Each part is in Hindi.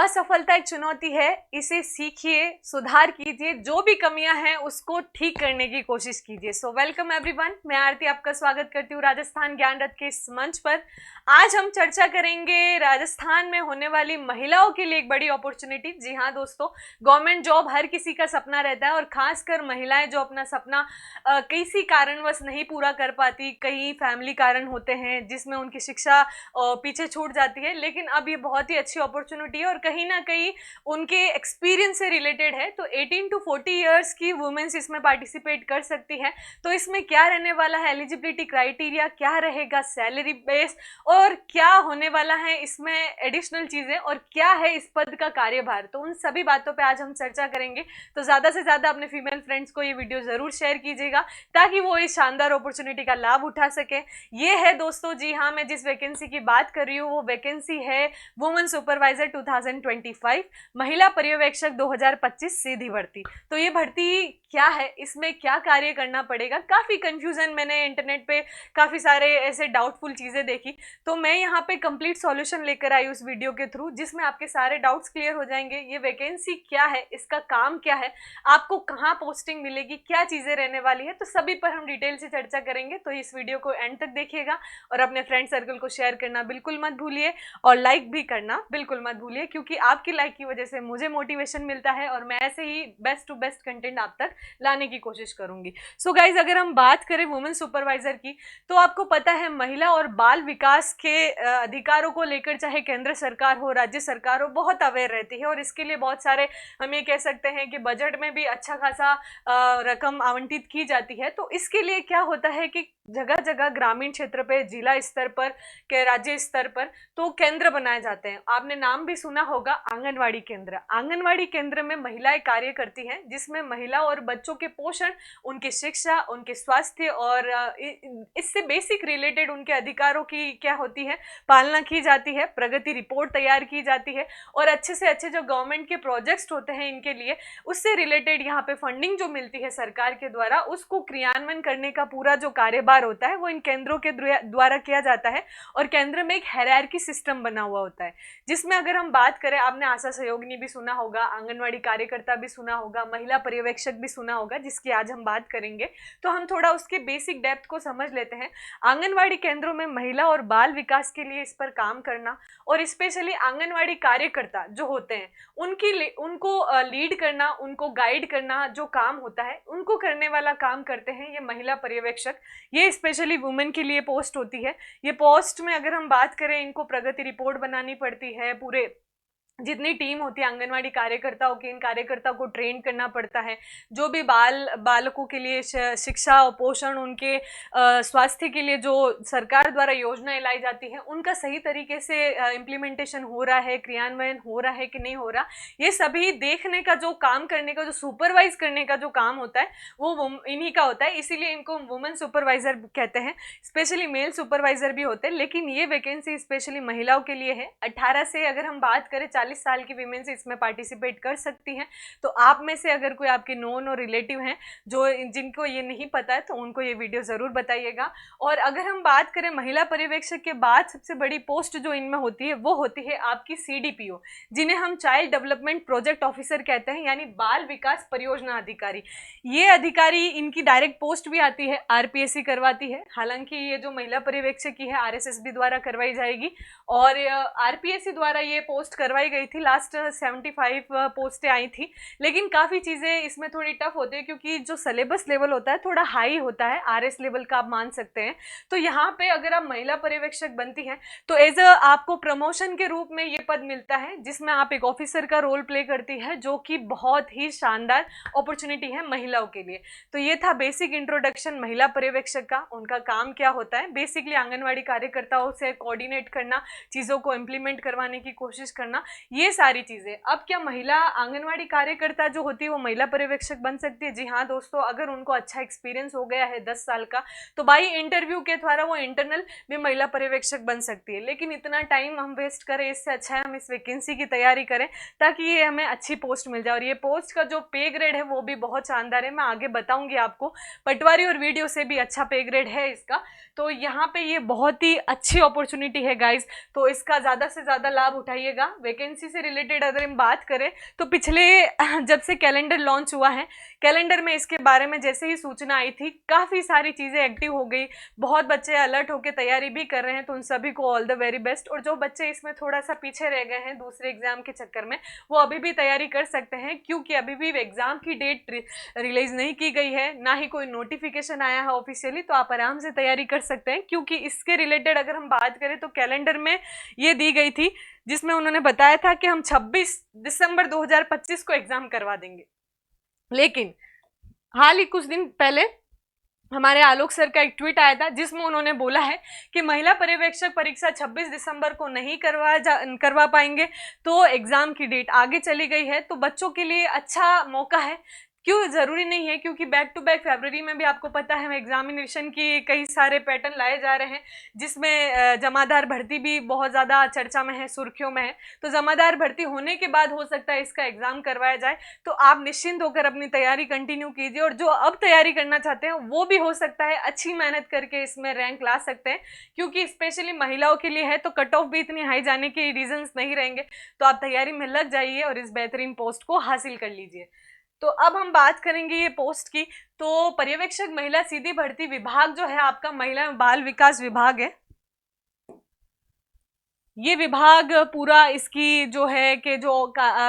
असफलता एक चुनौती है, इसे सीखिए, सुधार कीजिए, जो भी कमियां हैं उसको ठीक करने की कोशिश कीजिए। सो वेलकम एवरीवन, मैं आरती आपका स्वागत करती हूँ राजस्थान ज्ञान रथ के इस मंच पर। आज हम चर्चा करेंगे राजस्थान में होने वाली महिलाओं के लिए एक बड़ी अपॉर्चुनिटी। जी हाँ दोस्तों, गवर्नमेंट जॉब हर किसी का सपना रहता है और खासकर महिलाएं जो अपना सपना किसी कारणवश नहीं पूरा कर पाती, कई फैमिली कारण होते हैं जिसमें उनकी शिक्षा पीछे छूट जाती है, लेकिन अब ये बहुत ही अच्छी अपॉर्चुनिटी है और कहीं ना कहीं उनके एक्सपीरियंस से रिलेटेड है। तो 18 to 40 इयर्स की वुमेन्स इसमें पार्टिसिपेट कर सकती हैं। तो इसमें क्या रहने वाला है, एलिजिबिलिटी क्राइटेरिया क्या रहेगा, सैलरी बेस और क्या होने वाला है इसमें एडिशनल चीजें, और क्या है इस पद का कार्यभार, तो उन सभी बातों पे आज हम चर्चा करेंगे। तो ज्यादा से ज्यादा अपने फीमेल फ्रेंड्स को ये वीडियो जरूर शेयर कीजिएगा ताकि वो इस शानदार अपॉर्चुनिटी का लाभ उठा सके। ये है दोस्तों, जी हाँ, मैं जिस वैकेंसी की बात कर रही हूँ वो वैकेंसी है वुमेन सुपरवाइजर 2025, महिला पर्यवेक्षक 2025 सीधी भर्ती। तो ये भर्ती क्या है, इसमें क्या कार्य करना पड़ेगा, काफी कंफ्यूजन, मैंने इंटरनेट पे काफी सारे ऐसे डाउटफुल चीजें देखी, तो मैं यहाँ पे कंप्लीट सॉल्यूशन लेकर आई उस वीडियो के थ्रू जिसमें आपके सारे डाउट्स क्लियर हो जाएंगे। ये वैकेंसी क्या है, इसका काम क्या है, आपको कहाँ पोस्टिंग मिलेगी, क्या चीजें रहने वाली है, तो सभी पर हम डिटेल से चर्चा करेंगे। तो इस वीडियो को एंड तक देखिएगा और अपने फ्रेंड सर्कल को शेयर करना बिल्कुल मत भूलिए और लाइक भी करना बिल्कुल मत भूलिए, क्योंकि आपकी लाइक की वजह से मुझे मोटिवेशन मिलता है और मैं ऐसे ही बेस्ट टू बेस्ट कंटेंट आप तक लाने की कोशिश करूंगी। सो गाइज, अगर हम बात करें वुमेन सुपरवाइजर की, तो आपको पता है महिला और बाल विकास के अधिकारों को लेकर चाहे केंद्र सरकार हो, राज्य सरकार हो, बहुत अवेयर रहती है और इसके लिए बहुत सारे, हम ये कह सकते हैं कि बजट में भी अच्छा खासा रकम आवंटित की जाती है। तो इसके लिए क्या होता है कि जगह जगह ग्रामीण क्षेत्र पे, जिला स्तर पर, के राज्य स्तर पर तो केंद्र बनाए जाते हैं। आपने नाम भी सुना होगा, आंगनवाड़ी केंद्र। आंगनवाड़ी केंद्र में महिलाएं कार्य करती हैं जिसमें महिला और बच्चों के पोषण, उनकी शिक्षा, उनके स्वास्थ्य और इससे बेसिक रिलेटेड उनके अधिकारों की क्या होती है, पालना की जाती है, प्रगति रिपोर्ट तैयार की जाती है और अच्छे से अच्छे जो गवर्नमेंट के प्रोजेक्ट्स होते हैं इनके लिए, उससे रिलेटेड यहाँ पे फंडिंग जो मिलती है सरकार के द्वारा, उसको क्रियान्वयन करने का पूरा जो कार्यभार होता है वो इन केंद्रों के द्वारा किया जाता है। और केंद्र में एक हायरार्की सिस्टम बना हुआ होता है जिसमें अगर हम बात करें, आपने आशा सहयोगिनी भी सुना होगा, आंगनवाड़ी कार्यकर्ता भी सुना होगा, महिला पर्यवेक्षक भी सुना होगा, जिसकी आज हम बात करेंगे। तो हम थोड़ा उसके बेसिक डेप्थ को समझ लेते हैं। आंगनवाड़ी केंद्रों में महिला और बाल विकास के लिए इस पर काम करना और स्पेशली आंगनवाड़ी कार्यकर्ता जो होते हैं उनको लीड करना, उनको गाइड करना, जो काम होता है उनको करने वाला काम करते हैं ये महिला पर्यवेक्षक। ये स्पेशली वुमेन के लिए पोस्ट होती है। ये पोस्ट में अगर हम बात करें, इनको प्रगति रिपोर्ट बनानी पड़ती है, पूरे जितनी टीम होती है आंगनवाड़ी कार्यकर्ताओं की, इन कार्यकर्ताओं को ट्रेन करना पड़ता है। जो भी बालकों के लिए शिक्षा और पोषण, उनके स्वास्थ्य के लिए जो सरकार द्वारा योजनाएं लाई जाती हैं उनका सही तरीके से इम्प्लीमेंटेशन हो रहा है, क्रियान्वयन हो रहा है कि नहीं हो रहा, ये सभी देखने का, जो काम करने का, जो सुपरवाइज करने का जो काम होता है वो इन्हीं का होता है। इसीलिए इनको वुमेन सुपरवाइजर कहते हैं। स्पेशली मेल सुपरवाइजर भी होते हैं, लेकिन ये वैकेंसी स्पेशली महिलाओं के लिए है। 18 से अगर हम बात करें 40 साल की वीमेन से इसमें पार्टिसिपेट कर सकती हैं। तो आप में से अगर कोई आपके नोन और रिलेटिव हैं जो जिनको ये नहीं पता है तो उनको ये वीडियो जरूर बताइएगा। और अगर हम बात करें महिला पर्यवेक्षक के बाद सबसे बड़ी पोस्ट जो इनमें होती है वो होती है आपकी CDPO, जिन्हें हम चाइल्ड डेवलपमेंट प्रोजेक्ट ऑफिसर कहते हैं, यानी बाल विकास परियोजना अधिकारी। ये अधिकारी, इनकी डायरेक्ट पोस्ट भी आती है, RPSC करवाती है। हालांकि ये जो महिला पर्यवेक्षक की है RSSB द्वारा करवाई जाएगी और RPSC द्वारा ये पोस्ट करवाई गई थी। लास्ट 75 पोस्टें आई थी, लेकिन काफ़ी चीज़ें इसमें थोड़ी टफ होती है क्योंकि जो सिलेबस लेवल होता है थोड़ा हाई होता है, RS लेवल का आप मान सकते हैं। तो यहाँ पे अगर आप महिला पर्यवेक्षक बनती हैं तो एज आपको प्रमोशन के रूप में ये पद मिलता है जिसमें आप एक ऑफिसर का रोल प्ले करती है, जो कि बहुत ही शानदार अपॉर्चुनिटी है महिलाओं के लिए। तो ये था बेसिक इंट्रोडक्शन महिला पर्यवेक्षक का, उनका काम क्या होता है। बेसिकली आंगनवाड़ी कार्यकर्ताओं से कोऑर्डिनेट करना, चीज़ों को इम्प्लीमेंट करवाने की कोशिश करना, ये सारी चीजें। अब क्या महिला आंगनवाड़ी कार्यकर्ता जो होती है वो महिला पर्यवेक्षक बन सकती है? जी हाँ दोस्तों, अगर उनको अच्छा एक्सपीरियंस हो गया है 10 साल का तो बाई इंटरव्यू के द्वारा वो इंटरनल भी महिला पर्यवेक्षक बन सकती है। लेकिन इतना टाइम हम वेस्ट करें, इससे अच्छा है हम इस वैकेंसी की तैयारी करें ताकि ये हमें अच्छी पोस्ट मिल जाए। और ये पोस्ट का जो पे ग्रेड है वो भी बहुत शानदार है, मैं आगे बताऊंगी आपको। पटवारी और वीडियो से भी अच्छा पे ग्रेड है इसका। तो यहाँ पे ये बहुत ही अच्छी अपॉर्चुनिटी है गाइज, तो इसका ज़्यादा से ज़्यादा लाभ उठाइएगा। वैकेंसी वैकेंसी से रिलेटेड अगर हम बात करें तो पिछले जब से कैलेंडर लॉन्च हुआ है, कैलेंडर में इसके बारे में जैसे ही सूचना आई थी काफ़ी सारी चीज़ें एक्टिव हो गई, बहुत बच्चे अलर्ट होकर तैयारी भी कर रहे हैं, तो उन सभी को ऑल द वेरी बेस्ट। और जो बच्चे इसमें थोड़ा सा पीछे रह गए हैं दूसरे एग्जाम के चक्कर में, वो अभी भी तैयारी कर सकते हैं, क्योंकि अभी भी एग्जाम की डेट रिलीज नहीं की गई है, ना ही कोई नोटिफिकेशन आया है ऑफिशियली, तो आप आराम से तैयारी कर सकते हैं। क्योंकि इसके रिलेटेड अगर हम बात करें तो कैलेंडर में ये दी गई थी, जिसमें उन्होंने बताया था कि हम 26 दिसंबर 2025 को एग्जाम करवा देंगे। लेकिन हाल ही कुछ दिन पहले हमारे आलोक सर का एक ट्वीट आया था, जिसमें उन्होंने बोला है कि महिला पर्यवेक्षक परीक्षा 26 दिसंबर को नहीं करवा पाएंगे, तो एग्जाम की डेट आगे चली गई है। तो बच्चों के लिए अच्छा मौका है, क्यों जरूरी नहीं है, क्योंकि बैक टू बैक फरवरी में भी आपको पता है एग्जामिनेशन की कई सारे पैटर्न लाए जा रहे हैं, जिसमें जमादार भर्ती भी बहुत ज़्यादा चर्चा में है, सुर्खियों में है। तो जमादार भर्ती होने के बाद हो सकता है इसका एग्जाम करवाया जाए, तो आप निश्चिंत होकर अपनी तैयारी कंटिन्यू कीजिए। और जो अब तैयारी करना चाहते हैं वो भी हो सकता है अच्छी मेहनत करके इसमें रैंक ला सकते हैं, क्योंकि स्पेशली महिलाओं के लिए है, तो कट ऑफ भी इतनी हाई जाने के रीजंस नहीं रहेंगे। तो आप तैयारी में लग जाइए और इस बेहतरीन पोस्ट को हासिल कर लीजिए। तो अब हम बात करेंगे ये पोस्ट की। तो पर्यवेक्षक महिला सीधी भर्ती विभाग जो है आपका महिला एवं बाल विकास विभाग है। ये विभाग पूरा इसकी जो है कि जो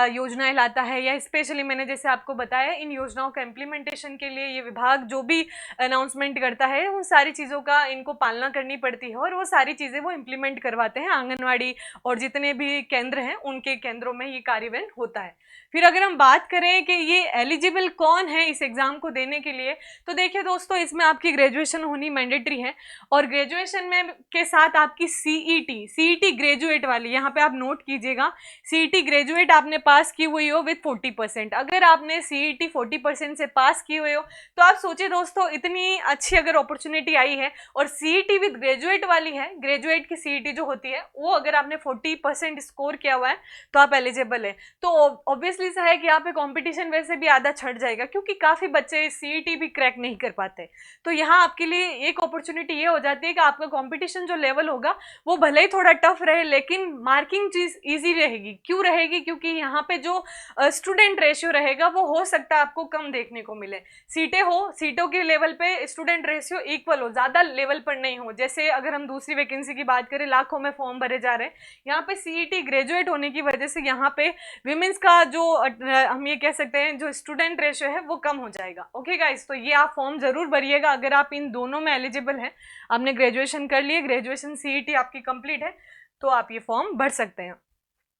योजनाएं लाता है, या स्पेशली मैंने जैसे आपको बताया इन योजनाओं का इम्प्लीमेंटेशन के लिए ये विभाग जो भी अनाउंसमेंट करता है उन सारी चीज़ों का इनको पालना करनी पड़ती है, और वो सारी चीज़ें वो इम्प्लीमेंट करवाते हैं। आंगनवाड़ी और जितने भी केंद्र हैं उनके केंद्रों में ये कार्यान्वयन होता है। फिर अगर हम बात करें कि ये एलिजिबल कौन है इस एग्ज़ाम को देने के लिए, तो देखिए दोस्तों, इसमें आपकी ग्रेजुएशन होनी मैंडेटरी है, और ग्रेजुएशन में के साथ आपकी सीईटी ग्रेजुएट वाली, यहाँ पे आप नोट कीजिएगा, सीईटी ग्रेजुएट आपने पास की हुई हो विथ 40%। अगर आपने सीईटी 40% से पास की हुई हो तो आप सोचिए दोस्तों, इतनी अच्छी अगर अपॉर्चुनिटी आई है और सीईटी विद ग्रेजुएट वाली है, ग्रेजुएट की सीईटी जो होती है वो अगर आपने 40% स्कोर किया हुआ है तो आप एलिजिबल है। तो ऑब्वियसली सा है कि यहाँ पे कंपटीशन वैसे भी आधा छट जाएगा, क्योंकि काफ़ी बच्चे सीईटी भी क्रैक नहीं कर पाते। तो यहाँ आपके लिए एक अपॉर्चुनिटी ये हो जाती है कि आपका कंपटीशन जो लेवल होगा वो भले ही थोड़ा टफ रहे, लेकिन मार्किंग चीज़ ईजी रहेगी। क्यों रहेगी? क्योंकि यहाँ पे जो स्टूडेंट रेशियो रहेगा वो हो सकता है आपको कम देखने को मिले। सीटों के लेवल पे स्टूडेंट रेशियो इक्वल हो, ज़्यादा लेवल पर नहीं हो। जैसे अगर हम दूसरी वैकेंसी की बात करें, लाखों में फॉर्म भरे जा रहे हैं, यहाँ पे सीईटी ग्रेजुएट होने की वजह से यहाँ पे विमेंस का जो हम ये कह सकते हैं जो स्टूडेंट रेशियो है वो कम हो जाएगा। ओके गाइस, तो ये आप फॉर्म जरूर भरिएगा अगर आप इन दोनों में एलिजिबल हैं। आपने ग्रेजुएशन कर लिए, ग्रेजुएशन सीईटी आपकी कंप्लीट है, तो आप ये फॉर्म भर सकते हैं।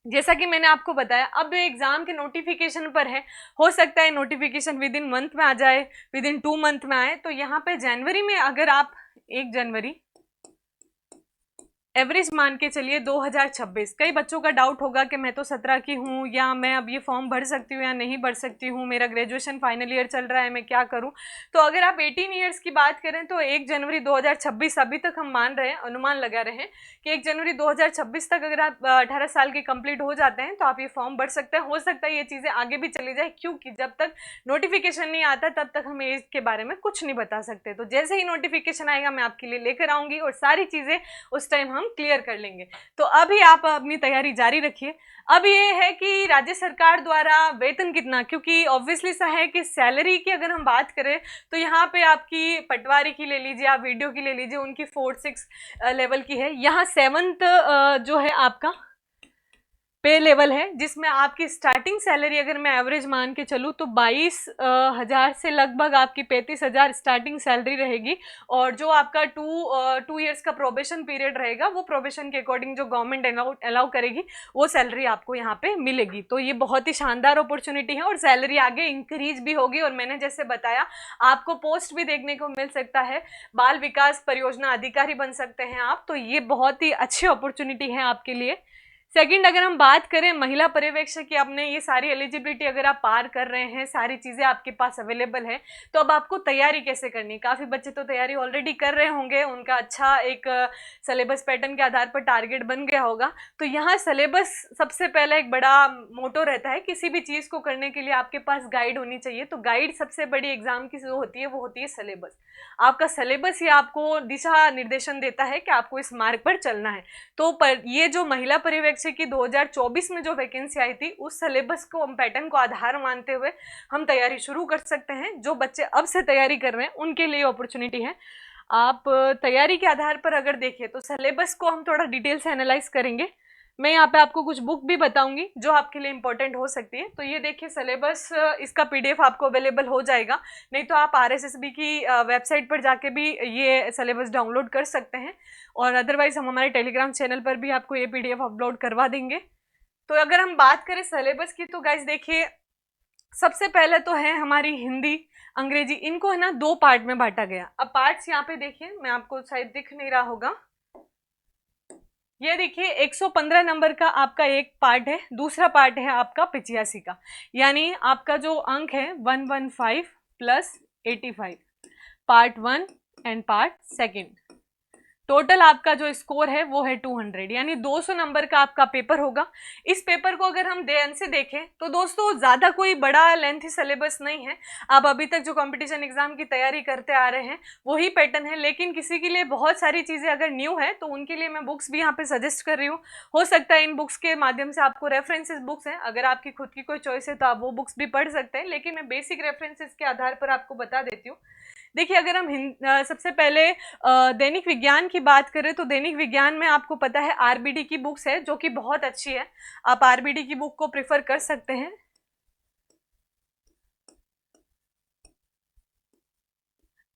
जैसा कि मैंने आपको बताया, अब एग्जाम के नोटिफिकेशन पर है, हो सकता है नोटिफिकेशन विद इन मंथ में आ जाए, विद इन 2 मंथ में आए। तो यहाँ पे जनवरी में अगर आप 1 जनवरी एवरेज मान के चलिए 2026। कई बच्चों का डाउट होगा कि मैं तो 17 की हूँ, या मैं अब ये फॉर्म भर सकती हूँ या नहीं भर सकती हूँ, मेरा ग्रेजुएशन फाइनल ईयर चल रहा है, मैं क्या करूँ। तो अगर आप 18 ईयर्स की बात करें तो 1 जनवरी 2026 अभी तक हम मान रहे हैं, अनुमान लगा रहे हैं कि 1 जनवरी 2026 तक अगर आप 18 साल के कंप्लीट हो जाते हैं तो आप ये फॉर्म भर सकते हैं। हो सकता है ये चीज़ें आगे भी चली जाए, क्योंकि जब तक नोटिफिकेशन नहीं आता तब तक हम एज के बारे में कुछ नहीं बता सकते। तो जैसे ही नोटिफिकेशन आएगा मैं आपके लिए लेकर आऊँगी और सारी चीज़ें उस टाइम हम क्लियर कर लेंगे। तो अभी आप अपनी तैयारी जारी रखिए। अब ये है कि राज्य सरकार द्वारा वेतन कितना, क्योंकि ऑब्वियसली सा है कि सैलरी की अगर हम बात करें तो यहाँ पे आपकी पटवारी की ले लीजिए, आप वीडियो की ले लीजिए, उनकी 4-6 लेवल की है। यहाँ 7th जो है आपका पे लेवल है, जिसमें आपकी स्टार्टिंग सैलरी अगर मैं एवरेज मान के चलूँ तो 22,000 से लगभग आपकी 35,000 स्टार्टिंग सैलरी रहेगी। और जो आपका 2 ईयर्स का प्रोबेशन पीरियड रहेगा, वो प्रोबेशन के अकॉर्डिंग जो गवर्नमेंट अलाउ करेगी वो सैलरी आपको यहाँ पे मिलेगी। तो ये बहुत ही शानदार अपॉर्चुनिटी है, और सैलरी आगे इंक्रीज भी होगी। और मैंने जैसे बताया, आपको पोस्ट भी देखने को मिल सकता है, बाल विकास परियोजना अधिकारी बन सकते हैं आप। तो ये बहुत ही अच्छी अपॉर्चुनिटी है आपके लिए। सेकंड, अगर हम बात करें महिला पर्यवेक्षक की, आपने ये सारी एलिजिबिलिटी अगर आप पार कर रहे हैं, सारी चीज़ें आपके पास अवेलेबल है, तो अब आपको तैयारी कैसे करनी है। काफ़ी बच्चे तो तैयारी ऑलरेडी कर रहे होंगे, उनका अच्छा एक सिलेबस पैटर्न के आधार पर टारगेट बन गया होगा। तो यहाँ सिलेबस सबसे पहला एक बड़ा मोटो रहता है, किसी भी चीज़ को करने के लिए आपके पास गाइड होनी चाहिए। तो गाइड सबसे बड़ी एग्जाम की जो होती है वो होती है सिलेबस। आपका सिलेबस ही आपको दिशा निर्देशन देता है कि आपको इस मार्ग पर चलना है। तो ये जो महिला पर्यवेक्षक परिप्रेक्ष्य की 2024 में जो वैकेंसी आई थी उस सिलेबस को, हम पैटर्न को आधार मानते हुए हम तैयारी शुरू कर सकते हैं। जो बच्चे अब से तैयारी कर रहे हैं उनके लिए अपॉर्चुनिटी है। आप तैयारी के आधार पर अगर देखें तो सिलेबस को हम थोड़ा डिटेल से एनालाइज करेंगे। मैं यहाँ पे आपको कुछ बुक भी बताऊंगी जो आपके लिए इंपॉर्टेंट हो सकती है। तो ये देखिए सिलेबस, इसका पीडीएफ आपको अवेलेबल हो जाएगा, नहीं तो आप आरएसएसबी की वेबसाइट पर जाके भी ये सिलेबस डाउनलोड कर सकते हैं, और अदरवाइज हम हमारे टेलीग्राम चैनल पर भी आपको ये पीडीएफ अपलोड करवा देंगे। तो अगर हम बात करें सिलेबस की तो गाइज देखिए, सबसे पहले तो है हमारी हिंदी, अंग्रेजी, इनको है ना 2 पार्ट में बांटा गया। अब पार्ट्स यहाँ पे देखिए, मैं आपको शायद दिख नहीं रहा होगा, ये देखिए 115 नंबर का आपका एक पार्ट है, दूसरा पार्ट है आपका 85 का, यानी आपका जो अंक है 115 plus 85, part 1 and part 2। Total आपका जो स्कोर है वो है 200, यानी 200 नंबर का आपका पेपर होगा। इस पेपर को अगर हम ध्यान से देखें तो दोस्तों ज़्यादा कोई बड़ा लेंथी सिलेबस नहीं है। आप अभी तक जो कंपटीशन एग्जाम की तैयारी करते आ रहे हैं वही पैटर्न है, लेकिन किसी के लिए बहुत सारी चीज़ें अगर न्यू है तो उनके लिए मैं बुक्स भी यहाँ पे सजेस्ट कर रही हूँ। हो सकता है इन बुक्स के माध्यम से आपको रेफरेंसेस बुक्स हैं, अगर आपकी खुद की कोई चॉइस है तो आप वो बुक्स भी पढ़ सकते हैं, लेकिन मैं बेसिक रेफरेंसेस के आधार पर आपको बता देती हूँ। देखिए अगर हम सबसे पहले दैनिक विज्ञान की बात करें तो दैनिक विज्ञान में आपको पता है आरबीडी की बुक्स है जो कि बहुत अच्छी है, आप आरबीडी की बुक को प्रेफर कर सकते हैं।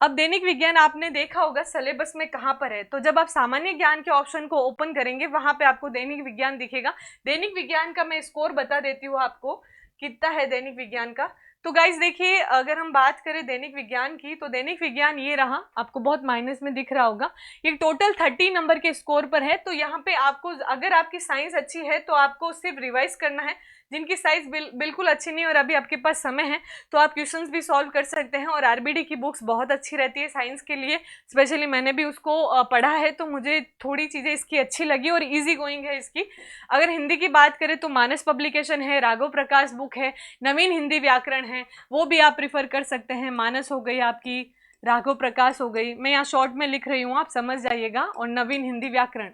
अब दैनिक विज्ञान आपने देखा होगा सिलेबस में कहाँ पर है, तो जब आप सामान्य ज्ञान के ऑप्शन को ओपन करेंगे वहां पे आपको दैनिक विज्ञान दिखेगा। दैनिक विज्ञान का मैं स्कोर बता देती हूँ आपको कितना है दैनिक विज्ञान का। तो गाइज देखिए अगर हम बात करें दैनिक विज्ञान की तो दैनिक विज्ञान ये रहा, आपको बहुत माइनस में दिख रहा होगा, ये टोटल 30 नंबर के स्कोर पर है। तो यहाँ पे आपको, अगर आपकी साइंस अच्छी है तो आपको सिर्फ रिवाइज करना है, जिनकी साइज बिल्कुल अच्छी नहीं और अभी आपके पास समय है तो आप क्वेश्चंस भी सॉल्व कर सकते हैं। और आरबीडी की बुक्स बहुत अच्छी रहती है साइंस के लिए, स्पेशली मैंने भी उसको पढ़ा है तो मुझे थोड़ी चीज़ें इसकी अच्छी लगी और इजी गोइंग है इसकी। अगर हिंदी की बात करें तो मानस पब्लिकेशन है, राघव प्रकाश बुक है, नवीन हिंदी व्याकरण है, वो भी आप प्रिफर कर सकते हैं। मानस हो गई आपकी, राघव प्रकाश हो गई, मैं यहाँ शॉर्ट में लिख रही हूँ आप समझ जाइएगा, और नवीन हिंदी व्याकरण,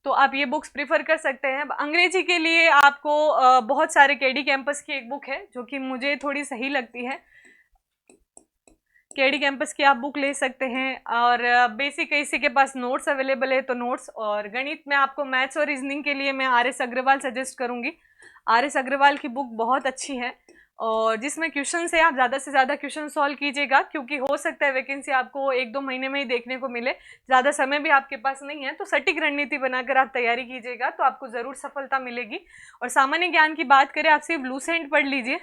तो आप ये बुक्स प्रिफर कर सकते हैं। अंग्रेजी के लिए आपको बहुत सारे केडी कैंपस की एक बुक है जो कि मुझे थोड़ी सही लगती है, केडी कैंपस की आप बुक ले सकते हैं। और बेसिक किसी के पास नोट्स अवेलेबल है तो नोट्स, और गणित में आपको मैथ्स और रीजनिंग के लिए मैं आर.एस. अग्रवाल सजेस्ट करूंगी। आर.एस. अग्रवाल की बुक बहुत अच्छी है और जिसमें क्वेश्चन से आप ज़्यादा से ज़्यादा क्वेश्चन सॉल्व कीजिएगा, क्योंकि हो सकता है वैकेंसी आपको 1-2 महीने में ही देखने को मिले, ज़्यादा समय भी आपके पास नहीं है। तो सटीक रणनीति बनाकर आप तैयारी कीजिएगा तो आपको ज़रूर सफलता मिलेगी। और सामान्य ज्ञान की बात करें, आप सिर्फ लूसेंट पढ़ लीजिए,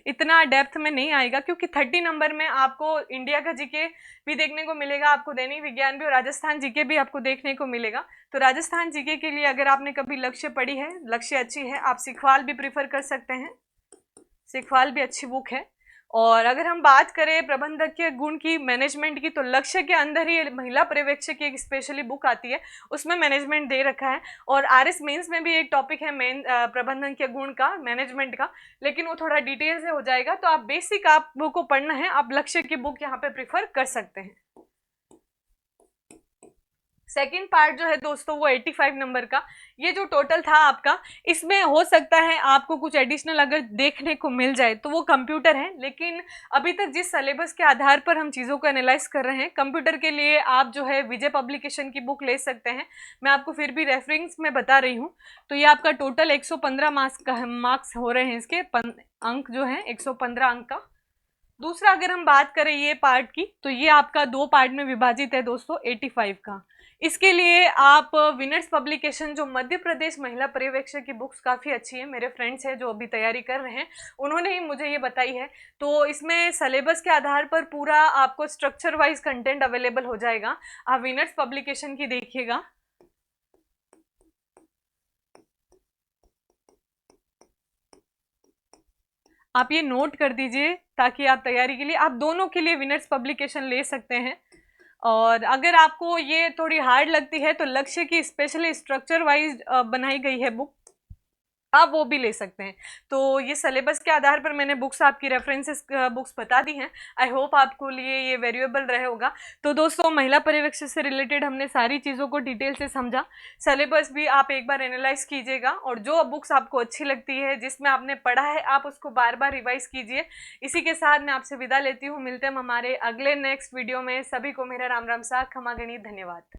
इतना डेप्थ में नहीं आएगा, क्योंकि 30 नंबर में आपको इंडिया का जीके भी देखने को मिलेगा, आपको दैनिक विज्ञान भी और राजस्थान जीके भी आपको देखने को मिलेगा। तो राजस्थान जीके के लिए अगर आपने कभी लक्ष्य पढ़ी है, लक्ष्य अच्छी है, आप सिखवाल भी प्रीफर कर सकते हैं, सिखवाल भी अच्छी बुक है। और अगर हम बात करें प्रबंधकीय गुण की, मैनेजमेंट की, तो लक्ष्य के अंदर ही महिला पर्यवेक्षक की एक स्पेशली बुक आती है, उसमें मैनेजमेंट दे रखा है। और आरएस मेंस में भी एक टॉपिक है मेन प्रबंधन के गुण का, मैनेजमेंट का, लेकिन वो थोड़ा डिटेल से हो जाएगा। तो आप बेसिक आप बुक को पढ़ना है, आप लक्ष्य की बुक यहाँ पे प्रिफर कर सकते हैं। सेकेंड पार्ट जो है दोस्तों वो 85 नंबर का, ये जो टोटल था आपका, इसमें हो सकता है आपको कुछ एडिशनल अगर देखने को मिल जाए तो वो कंप्यूटर है, लेकिन अभी तक जिस सिलेबस के आधार पर हम चीज़ों को एनालाइज कर रहे हैं, कंप्यूटर के लिए आप जो है विजय पब्लिकेशन की बुक ले सकते हैं। मैं आपको फिर भी रेफरेंस में बता रही हूँ। तो ये आपका टोटल 115 मार्क्स हो रहे हैं, इसके अंक जो है 115 अंक का। दूसरा अगर हम बात करें ये पार्ट की, तो ये आपका 2 पार्ट में विभाजित है दोस्तों 85 का। इसके लिए आप विनर्स पब्लिकेशन, जो मध्य प्रदेश महिला पर्यवेक्षक की बुक्स काफ़ी अच्छी है, मेरे फ्रेंड्स हैं जो अभी तैयारी कर रहे हैं, उन्होंने ही मुझे ये बताई है। तो इसमें सिलेबस के आधार पर पूरा आपको स्ट्रक्चर वाइज कंटेंट अवेलेबल हो जाएगा। आप विनर्स पब्लिकेशन की देखिएगा, आप ये नोट कर दीजिए ताकि आप तैयारी के लिए, आप दोनों के लिए विनर्स पब्लिकेशन ले सकते हैं। और अगर आपको ये थोड़ी हार्ड लगती है तो लक्ष्य की स्पेशली स्ट्रक्चर वाइज बनाई गई है बुक, आप वो भी ले सकते हैं। तो ये सिलेबस के आधार पर मैंने बुक्स आपकी रेफरेंसेस बुक्स बता दी हैं। आई होप आपको लिए ये वैल्यूएबल रहे होगा। तो दोस्तों, महिला पर्यवेक्षक से रिलेटेड हमने सारी चीज़ों को डिटेल से समझा। सिलेबस भी आप एक बार एनालाइज कीजिएगा, और जो बुक्स आपको अच्छी लगती है, जिसमें आपने पढ़ा है, आप उसको बार बार रिवाइज कीजिए। इसी के साथ मैं आपसे विदा लेती हूँ। मिलते हैं हम हमारे अगले नेक्स्ट वीडियो में। सभी को मेरा राम राम सा खमा गणित धन्यवाद।